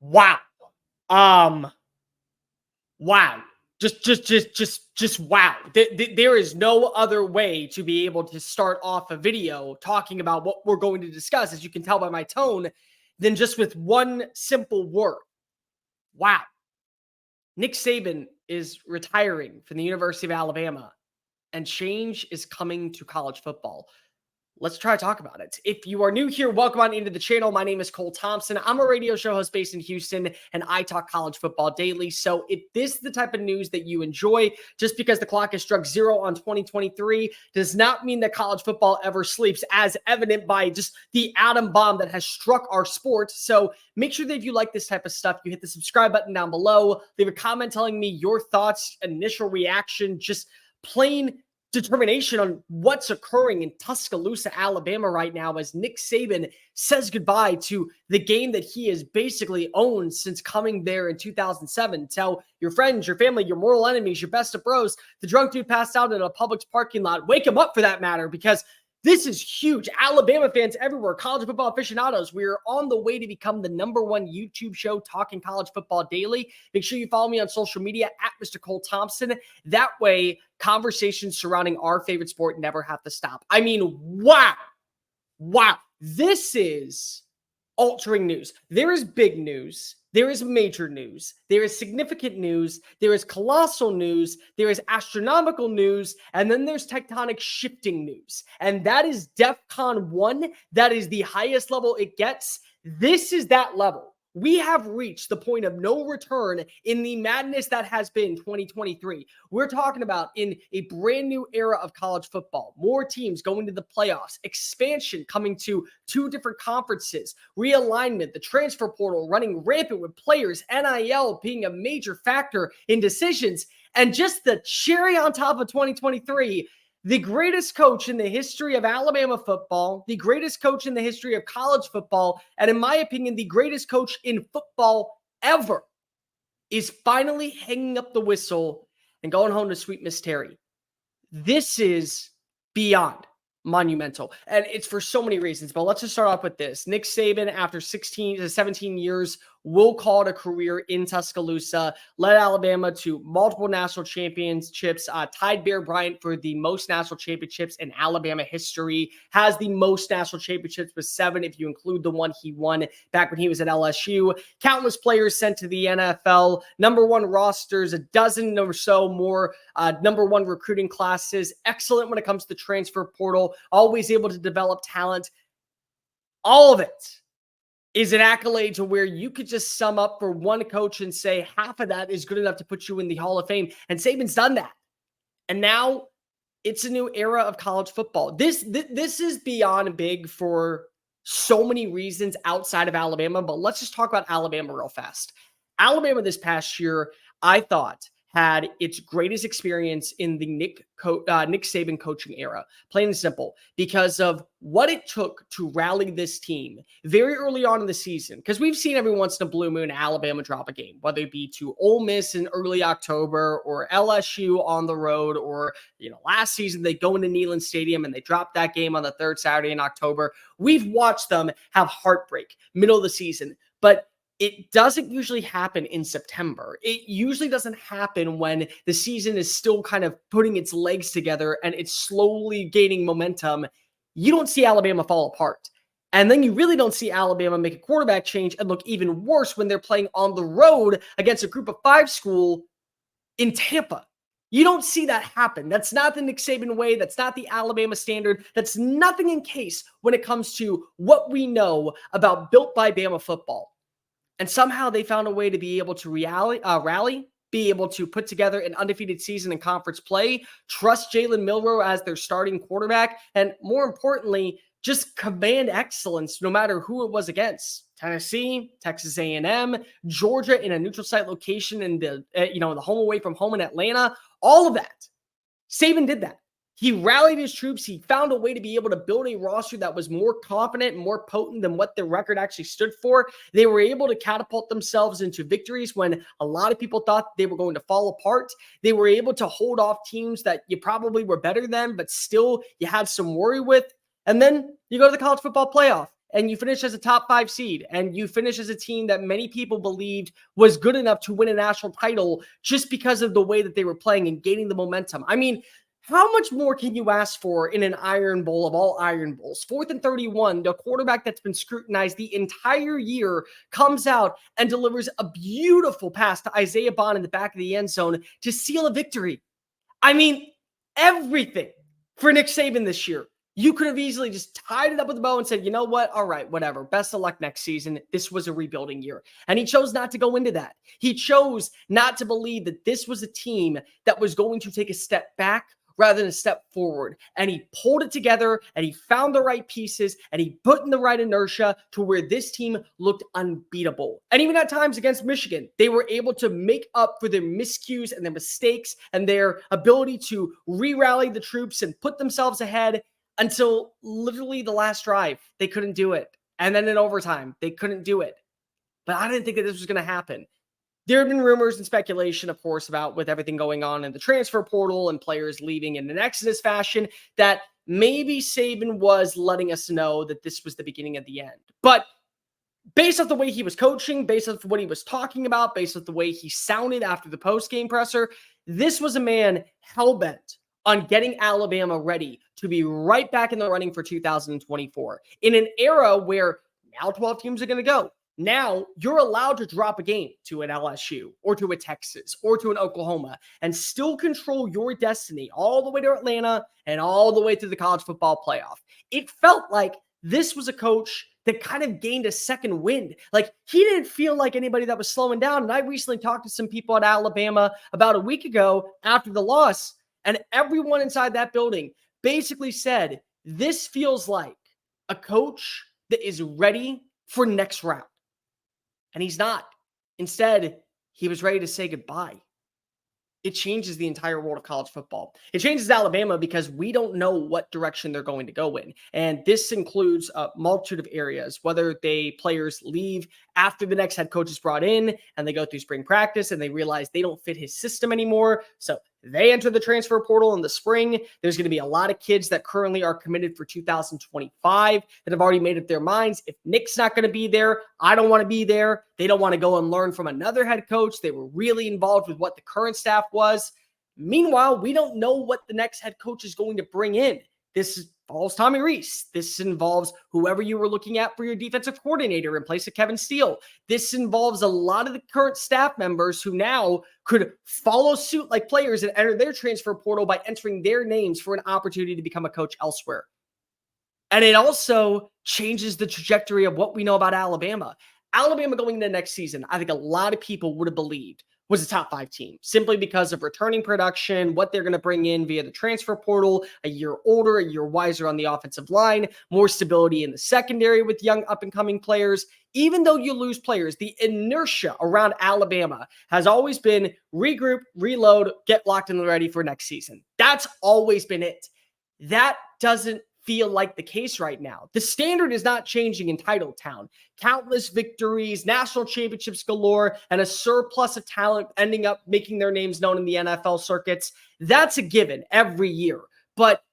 Wow. Um, wow. Just wow. There is no other way to be able to start off a video talking about what we're going to discuss, as you can tell by my tone, than just with one simple word. Wow. Nick Saban is retiring from the University of Alabama, and change is coming to college football. Let's try to talk about it. If you are new here, welcome on into the channel. My name is Cole Thompson. I'm a radio show host based in Houston, and I talk college football daily. So if this is the type of news that you enjoy, just because the clock has struck 0 on 2023 does not mean that college football ever sleeps, as evident by just the atom bomb that has struck our sport. So make sure that if you like this type of stuff, you hit the subscribe button down below. Leave a comment telling me your thoughts, initial reaction, just plain determination on what's occurring in Tuscaloosa, Alabama right now, as Nick Saban says goodbye to the game that he has basically owned since coming there in 2007. Tell your friends, your family, your mortal enemies, your best of bros, the drunk dude passed out in a Publix parking lot. Wake him up for that matter, because this is huge. Alabama fans everywhere, college football aficionados, we're on the way to become the #1 YouTube show talking college football daily. Make sure you follow me on social media at Mr. Cole Thompson. That way, conversations surrounding our favorite sport never have to stop. I mean, wow. Wow. This is altering news. There is big news. There is major news. There is significant news. There is colossal news. There is astronomical news. And then there's tectonic shifting news. And that is DEFCON 1. That is the highest level it gets. This is that level. We have reached the point of no return in the madness that has been 2023. We're talking about in a brand new era of college football, more teams going to the playoffs, expansion coming to 2 different conferences, realignment, the transfer portal running rampant with players, NIL being a major factor in decisions, and just the cherry on top of 2023, the greatest coach in the history of Alabama football, the greatest coach in the history of college football, and in my opinion, the greatest coach in football ever, is finally hanging up the whistle and going home to sweet Miss Terry. This is beyond monumental, and it's for so many reasons, but let's just start off with this. Nick Saban, after 16 to 17 years, will call it a career in Tuscaloosa, led Alabama to multiple national championships, tied Bear Bryant for the most national championships in Alabama history, has the most national championships with 7 if you include the one he won back when he was at LSU, countless players sent to the NFL, #1 rosters, a dozen or so more #1 recruiting classes, excellent when it comes to the transfer portal, always able to develop talent. All of it is an accolade to where you could just sum up for one coach and say half of that is good enough to put you in the Hall of Fame. And Saban's done that. And now it's a new era of college football. This is beyond big for so many reasons outside of Alabama, but let's just talk about Alabama real fast. Alabama this past year, I thought, had its greatest experience in the Nick Saban coaching era, plain and simple, because of what it took to rally this team very early on in the season. Because we've seen every once in a blue moon Alabama drop a game, whether it be to Ole Miss in early October or LSU on the road, or last season they go into Neyland Stadium and they drop that game on the 3rd Saturday in October. We've watched them have heartbreak middle of the season, but it doesn't usually happen in September. It usually doesn't happen when the season is still kind of putting its legs together and it's slowly gaining momentum. You don't see Alabama fall apart. And then you really don't see Alabama make a quarterback change and look even worse when they're playing on the road against a group of 5 school in Tampa. You don't see that happen. That's not the Nick Saban way. That's not the Alabama standard. That's nothing in case when it comes to what we know about built by Bama football. And somehow they found a way to be able to rally, be able to put together an undefeated season in conference play, trust Jalen Milroe as their starting quarterback, and more importantly, just command excellence no matter who it was against. Tennessee, Texas A&M, Georgia in a neutral site location in the the home away from home in Atlanta, all of that. Saban did that. He rallied his troops. He found a way to be able to build a roster that was more confident and more potent than what their record actually stood for. They were able to catapult themselves into victories when a lot of people thought they were going to fall apart. They were able to hold off teams that you probably were better than, but still you had some worry with. And then you go to the college football playoff and you finish as a top 5 seed, and you finish as a team that many people believed was good enough to win a national title just because of the way that they were playing and gaining the momentum. I mean, how much more can you ask for in an Iron Bowl of all Iron Bowls? 4th and 31, the quarterback that's been scrutinized the entire year comes out and delivers a beautiful pass to Isaiah Bond in the back of the end zone to seal a victory. I mean, everything for Nick Saban this year. You could have easily just tied it up with a bow and said, you know what? All right, whatever. Best of luck next season. This was a rebuilding year. And he chose not to go into that. He chose not to believe that this was a team that was going to take a step back rather than a step forward. And he pulled it together and he found the right pieces and he put in the right inertia to where this team looked unbeatable. And even at times against Michigan, they were able to make up for their miscues and their mistakes and their ability to re-rally the troops and put themselves ahead until literally the last drive. They couldn't do it. And then in overtime, they couldn't do it. But I didn't think that this was going to happen. There have been rumors and speculation, of course, about with everything going on in the transfer portal and players leaving in an exodus fashion, that maybe Saban was letting us know that this was the beginning of the end. But based off the way he was coaching, based off what he was talking about, based off the way he sounded after the post-game presser, this was a man hell-bent on getting Alabama ready to be right back in the running for 2024 in an era where now 12 teams are going to go. Now you're allowed to drop a game to an LSU or to a Texas or to an Oklahoma and still control your destiny all the way to Atlanta and all the way to the college football playoff. It felt like this was a coach that kind of gained a second wind. Like, he didn't feel like anybody that was slowing down. And I recently talked to some people at Alabama about a week ago after the loss, and everyone inside that building basically said, this feels like a coach that is ready for next round. And he's not. Instead, he was ready to say goodbye. It changes the entire world of college football. It changes Alabama because we don't know what direction they're going to go in. And this includes a multitude of areas, whether players leave after the next head coach is brought in and they go through spring practice and they realize they don't fit his system anymore. So they enter the transfer portal in the spring. There's going to be a lot of kids that currently are committed for 2025 that have already made up their minds. If Nick's not going to be there, I don't want to be there. They don't want to go and learn from another head coach. They were really involved with what the current staff was. Meanwhile, we don't know what the next head coach is going to bring in. This involves Tommy Rees. This involves whoever you were looking at for your defensive coordinator in place of Kevin Steele. This involves a lot of the current staff members who now could follow suit like players and enter their transfer portal by entering their names for an opportunity to become a coach elsewhere. And it also changes the trajectory of what we know about Alabama. Alabama going into next season, I think a lot of people would have believed was a top 5 team simply because of returning production, what they're going to bring in via the transfer portal, a year older, a year wiser on the offensive line, more stability in the secondary with young up-and-coming players. Even though you lose players, the inertia around Alabama has always been regroup, reload, get locked and ready for next season. That's always been it. That doesn't feel like the case right now. The standard is not changing in Titletown. Countless victories, national championships galore, and a surplus of talent ending up making their names known in the NFL circuits. That's a given every year, but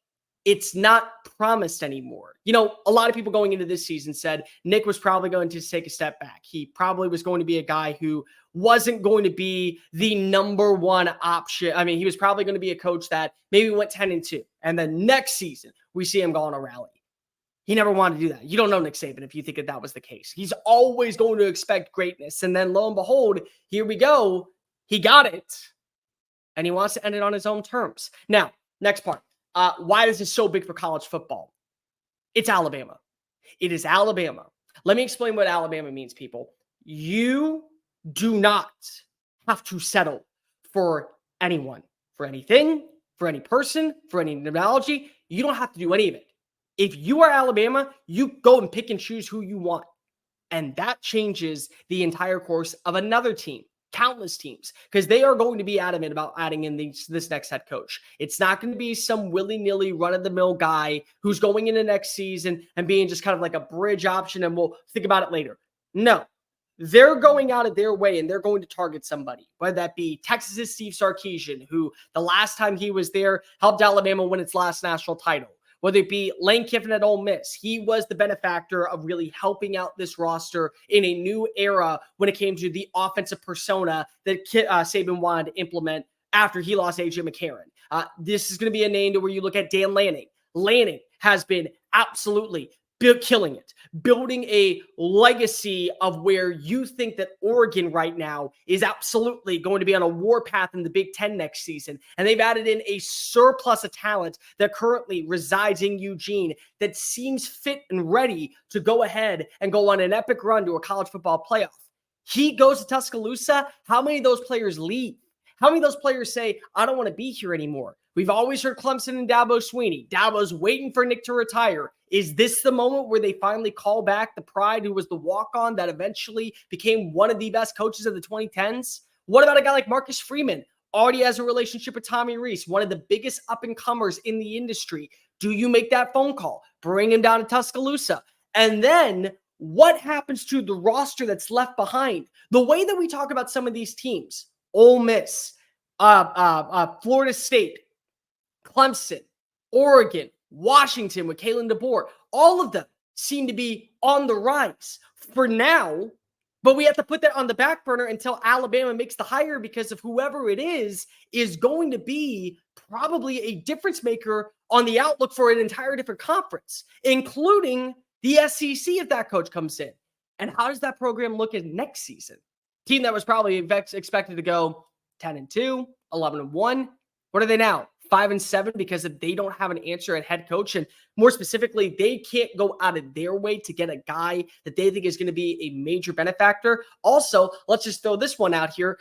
it's not promised anymore. You know, a lot of people going into this season said Nick was probably going to take a step back. He probably was going to be a guy who wasn't going to be the number one option. I mean, he was probably going to be a coach that maybe went 10-2. And then next season, we see him go on a rally. He never wanted to do that. You don't know Nick Saban if you think that was the case. He's always going to expect greatness. And then lo and behold, here we go. He got it. And he wants to end it on his own terms. Now, next part. Why is this so big for college football? It's Alabama. It is Alabama. Let me explain what Alabama means, people. You do not have to settle for anyone, for anything, for any person, for any analogy. You don't have to do any of it. If you are Alabama, you go and pick and choose who you want. And that changes the entire course of another team. Countless teams, because they are going to be adamant about adding in this next head coach. It's not going to be some willy-nilly run-of-the-mill guy who's going into next season and being just kind of like a bridge option and we'll think about it later. No, they're going out of their way and they're going to target somebody, whether that be Texas's Steve Sarkisian, who the last time he was there helped Alabama win its last national title, whether it be Lane Kiffin at Ole Miss. He was the benefactor of really helping out this roster in a new era when it came to the offensive persona that Saban wanted to implement after he lost A.J. McCarron. This is going to be a name to where you look at Dan Lanning. Lanning has been absolutely killing it, building a legacy of where you think that Oregon right now is absolutely going to be on a warpath in the Big Ten next season. And they've added in a surplus of talent that currently resides in Eugene that seems fit and ready to go ahead and go on an epic run to a college football playoff. He goes to Tuscaloosa. How many of those players leave? How many of those players say, I don't want to be here anymore? We've always heard Clemson and Dabo Swinney. Dabo's waiting for Nick to retire. Is this the moment where they finally call back the pride who was the walk-on that eventually became one of the best coaches of the 2010s? What about a guy like Marcus Freeman? Already has a relationship with Tommy Rees, one of the biggest up-and-comers in the industry. Do you make that phone call? Bring him down to Tuscaloosa. And then what happens to the roster that's left behind? The way that we talk about some of these teams, Ole Miss, Florida State, Clemson, Oregon, Washington with Kalen DeBoer, all of them seem to be on the rise for now, but we have to put that on the back burner until Alabama makes the hire because of whoever it is going to be probably a difference maker on the outlook for an entire different conference, including the SEC if that coach comes in. And how does that program look in next season? Team that was probably expected to go 10-2, 11-1. What are they now? 5-7 because they don't have an answer at head coach. And more specifically, they can't go out of their way to get a guy that they think is going to be a major benefactor. Also, let's just throw this one out here.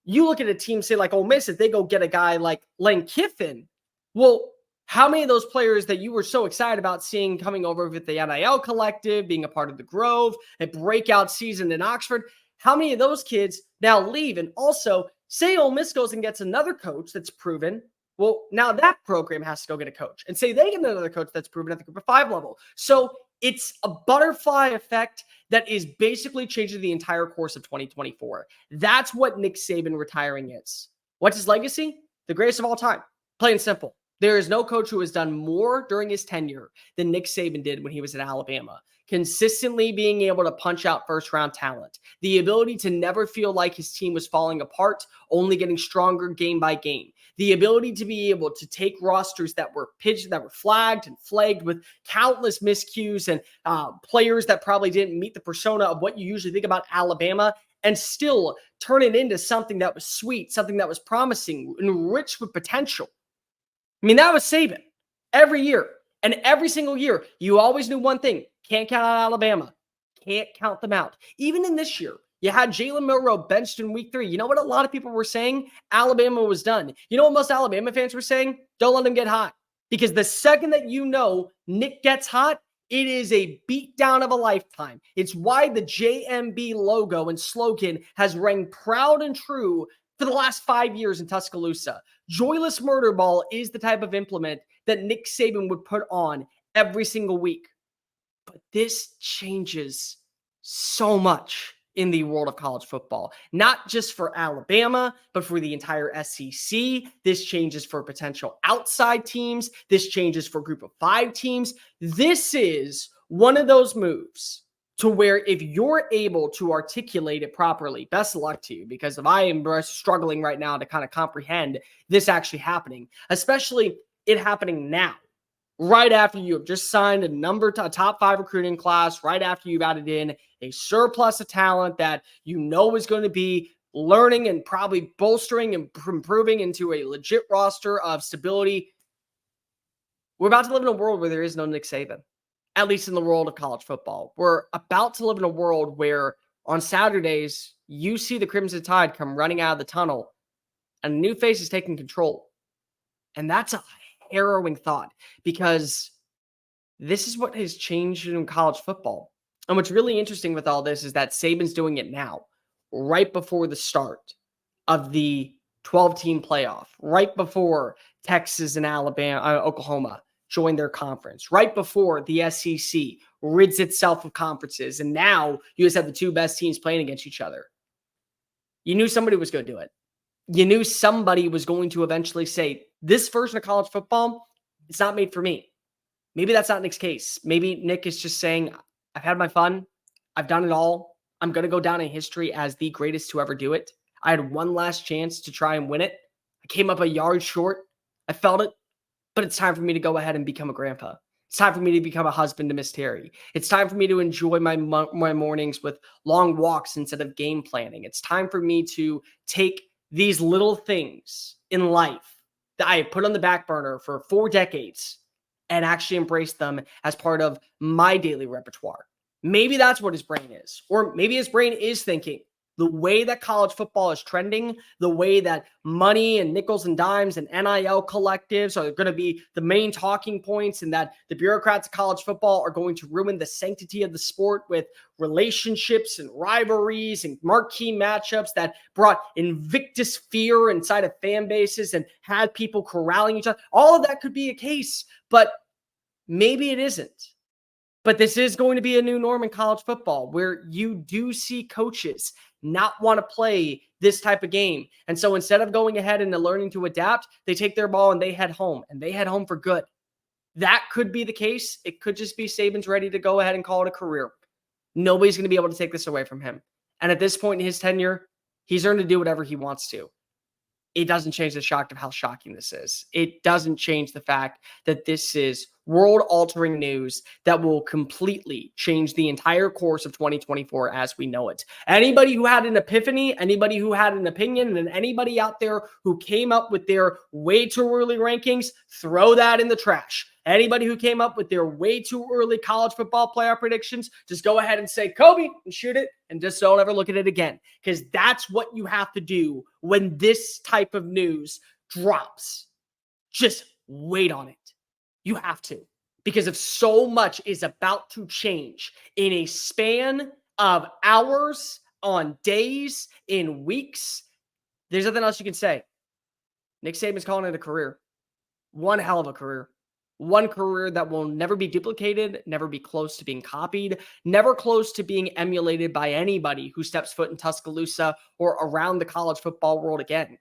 You look at a team, say like Ole Miss, if they go get a guy like Lane Kiffin, well, how many of those players that you were so excited about seeing coming over with the NIL collective, being a part of the Grove, a breakout season in Oxford, how many of those kids now leave? And also, say Ole Miss goes and gets another coach that's proven. Well, now that program has to go get a coach. And say they get another coach that's proven at the Group of 5 level. So it's a butterfly effect that is basically changing the entire course of 2024. That's what Nick Saban retiring is. What's his legacy? The greatest of all time. Plain and simple. There is no coach who has done more during his tenure than Nick Saban did when he was at Alabama. Consistently being able to punch out first-round talent. The ability to never feel like his team was falling apart, only getting stronger game by game. The ability to be able to take rosters that were pitched, that were flagged and flagged with countless miscues and players that probably didn't meet the persona of what you usually think about Alabama, and still turn it into something that was sweet, something that was promising and rich with potential. I mean, that was Saban every year. And every single year, you always knew one thing. Can't count out Alabama. Can't count them out. Even in this year, you had Jalen Milroe benched in week 3. You know what a lot of people were saying? Alabama was done. You know what most Alabama fans were saying? Don't let him get hot. Because the second that you know Nick gets hot, it is a beatdown of a lifetime. It's why the JMB logo and slogan has rang proud and true for the last 5 years in Tuscaloosa. Joyless Murder Ball is the type of implement that Nick Saban would put on every single week. But this changes so much in the world of college football, not just for Alabama, but for the entire SEC. This changes for potential outside teams. This changes for Group of 5 teams. This is one of those moves to where if you're able to articulate it properly, best of luck to you, because if I am struggling right now to kind of comprehend this actually happening, especially it happening now, right after you have just signed a top 5 recruiting class, right after you've added in a surplus of talent that you know is going to be learning and probably bolstering and improving into a legit roster of stability. We're about to live in a world where there is no Nick Saban, at least in the world of college football. We're about to live in a world where on Saturdays, you see the Crimson Tide come running out of the tunnel and a new face is taking control. And that's a harrowing thought, because this is what has changed in college football. And what's really interesting with all this is that Saban's doing it now, right before the start of the 12-team playoff, right before Texas and Oklahoma join their conference, right before the SEC rids itself of conferences. And now you just have the 2 best teams playing against each other. You knew somebody was going to do it. You knew somebody was going to eventually say, this version of college football, it's not made for me. Maybe that's not Nick's case. Maybe Nick is just saying, I've had my fun. I've done it all. I'm going to go down in history as the greatest to ever do it. I had one last chance to try and win it. I came up a yard short. I felt it, but it's time for me to go ahead and become a grandpa. It's time for me to become a husband to Miss Terry. It's time for me to enjoy my mornings with long walks instead of game planning. It's time for me to take these little things in life that I have put on the back burner for 4 decades and actually embrace them as part of my daily repertoire. Maybe that's what his brain is. Or maybe his brain is thinking the way that college football is trending, the way that money and nickels and dimes and NIL collectives are going to be the main talking points, and that the bureaucrats of college football are going to ruin the sanctity of the sport with relationships and rivalries and marquee matchups that brought invictus fear inside of fan bases and had people corralling each other. All of that could be a case, but maybe it isn't. But this is going to be a new norm in college football where you do see coaches not want to play this type of game. And so instead of going ahead and learning to adapt, they take their ball and they head home, and they head home for good. That could be the case. It could just be Saban's ready to go ahead and call it a career. Nobody's going to be able to take this away from him. And at this point in his tenure, he's earned to do whatever he wants to. It doesn't change the shock of how shocking this is. It doesn't change the fact that this is world-altering news that will completely change the entire course of 2024 as we know it. Anybody who had an epiphany, anybody who had an opinion, and anybody out there who came up with their way too early rankings, throw that in the trash. Anybody who came up with their way too early college football playoff predictions, just go ahead and say Kobe and shoot it, and just don't ever look at it again. Because that's what you have to do when this type of news drops. Just wait on it. You have to. Because if so much is about to change in a span of hours, on days, in weeks, there's nothing else you can say. Nick Saban's calling it a career. One hell of a career. One career that will never be duplicated, never be close to being copied, never close to being emulated by anybody who steps foot in Tuscaloosa or around the college football world again.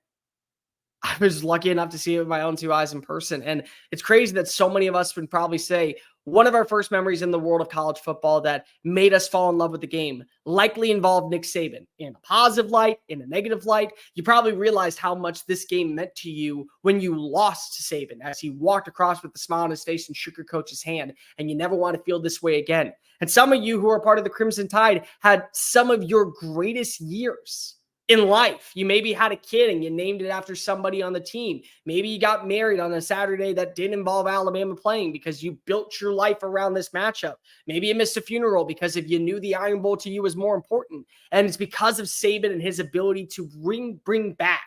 I was lucky enough to see it with my own two eyes in person. And it's crazy that so many of us would probably say one of our first memories in the world of college football that made us fall in love with the game likely involved Nick Saban. In a positive light, in a negative light, you probably realized how much this game meant to you when you lost to Saban as he walked across with a smile on his face and shook your coach's hand, and you never want to feel this way again. And some of you who are part of the Crimson Tide had some of your greatest years in life. You maybe had a kid and you named it after somebody on the team. Maybe you got married on a Saturday that didn't involve Alabama playing because you built your life around this matchup. Maybe you missed a funeral because if you knew the Iron Bowl to you was more important. And it's because of Saban and his ability to bring back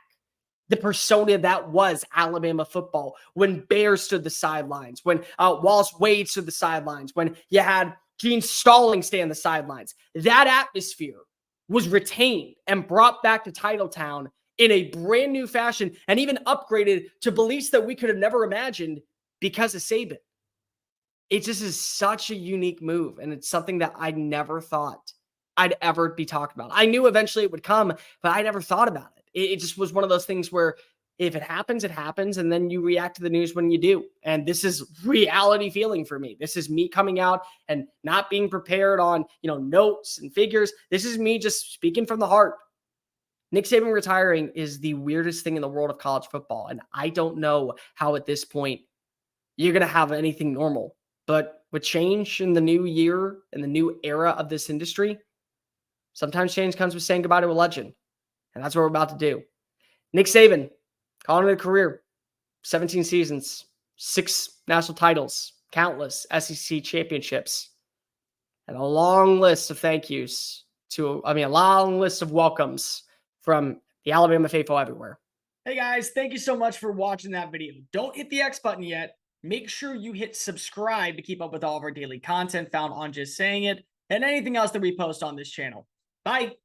the persona that was Alabama football when Bear stood the sidelines, when Wallace Wade stood the sidelines, when you had Gene Stalling stay on the sidelines. That atmosphere was retained and brought back to Titletown in a brand new fashion and even upgraded to beliefs that we could have never imagined because of Saban. It just is such a unique move, and it's something that I never thought I'd ever be talking about. I knew eventually it would come, but I never thought about it. It just was one of those things where if it happens, it happens, and then you react to the news when you do. And this is reality feeling for me. This is me coming out and not being prepared on, notes and figures. This is me just speaking from the heart. Nick Saban retiring is the weirdest thing in the world of college football, and I don't know how at this point you're going to have anything normal. But with change in the new year and the new era of this industry, sometimes change comes with saying goodbye to a legend, and that's what we're about to do. Nick Saban, calling it a career, 17 seasons, 6 national titles, countless SEC championships, and a long list of thank yous a long list of welcomes from the Alabama faithful everywhere. Hey guys, thank you so much for watching that video. Don't hit the X button yet. Make sure you hit subscribe to keep up with all of our daily content found on Just Saying It and anything else that we post on this channel. Bye.